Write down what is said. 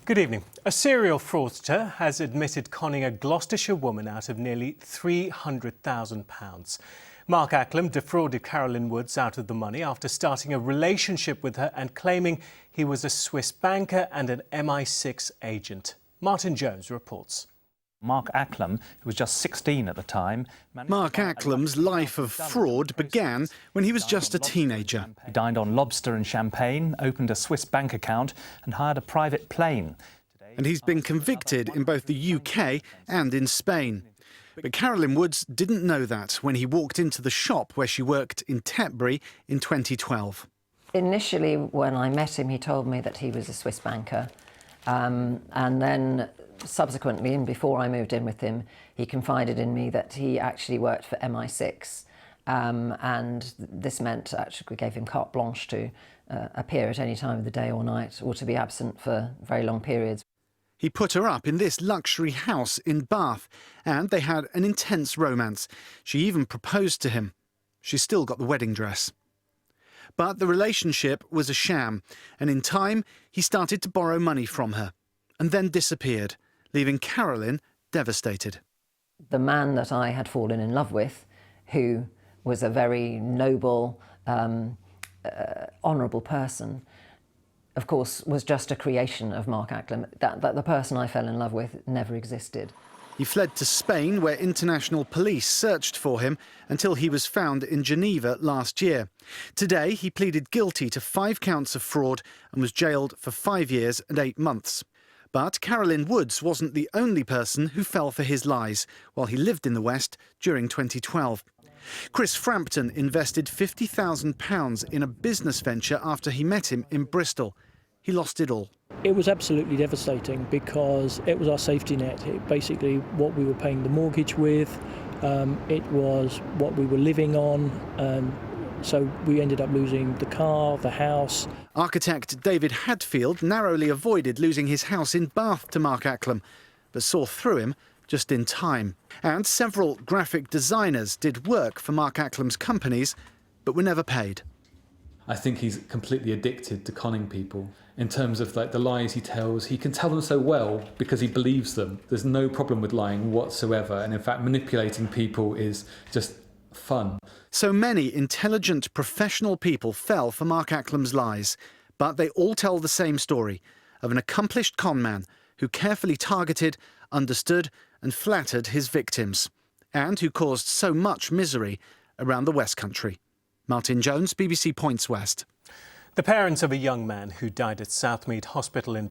Good evening. A serial fraudster has admitted conning a Gloucestershire woman out of nearly £300,000. Mark Acklom defrauded Carolyn Woods out of the money after starting a relationship with her and claiming he was a Swiss banker and an MI6 agent. Martin Jones reports. Mark Acklom, who was just 16 at the time... Mark Acklom's life of fraud began when he was just a teenager. He dined on lobster and champagne, opened a Swiss bank account and hired a private plane. And he's been convicted in both the UK and in Spain. But Carolyn Woods didn't know that when he walked into the shop where she worked in Tetbury in 2012. Initially, when I met him, he told me that he was a Swiss banker. And then subsequently, and before I moved in with him, he confided in me that he actually worked for MI6. And this meant actually we gave him carte blanche to appear at any time of the day or night, or to be absent for very long periods. He put her up in this luxury house in Bath, and they had an intense romance. She even proposed to him. She's still got the wedding dress. But the relationship was a sham, and in time he started to borrow money from her, and then disappeared, leaving Carolyn devastated. The man that I had fallen in love with, who was a very noble, honourable person, of course, was just a creation of Mark Acklom. That the person I fell in love with never existed. He fled to Spain, where international police searched for him until he was found in Geneva last year. Today, he pleaded guilty to 5 counts of fraud and was jailed for 5 years and 8 months. But Carolyn Woods wasn't the only person who fell for his lies while he lived in the West during 2012. Chris Frampton invested £50,000 in a business venture after he met him in Bristol. He lost it all. It was absolutely devastating because it was our safety net. It basically what we were paying the mortgage with. It was what we were living on. So we ended up losing the car, the house. Architect David Hadfield narrowly avoided losing his house in Bath to Mark Acklom, but saw through him just in time. And several graphic designers did work for Mark Acklom's companies, but were never paid. I think he's completely addicted to conning people. In terms of the lies he tells, he can tell them so well because he believes them. There's no problem with lying whatsoever, and in fact manipulating people is just fun. So many intelligent professional people fell for Mark Acklom's lies, but they all tell the same story of an accomplished con man who carefully targeted, understood and flattered his victims, and who caused so much misery around the West Country. Martin Jones, BBC Points West. The parents of a young man who died at Southmead Hospital in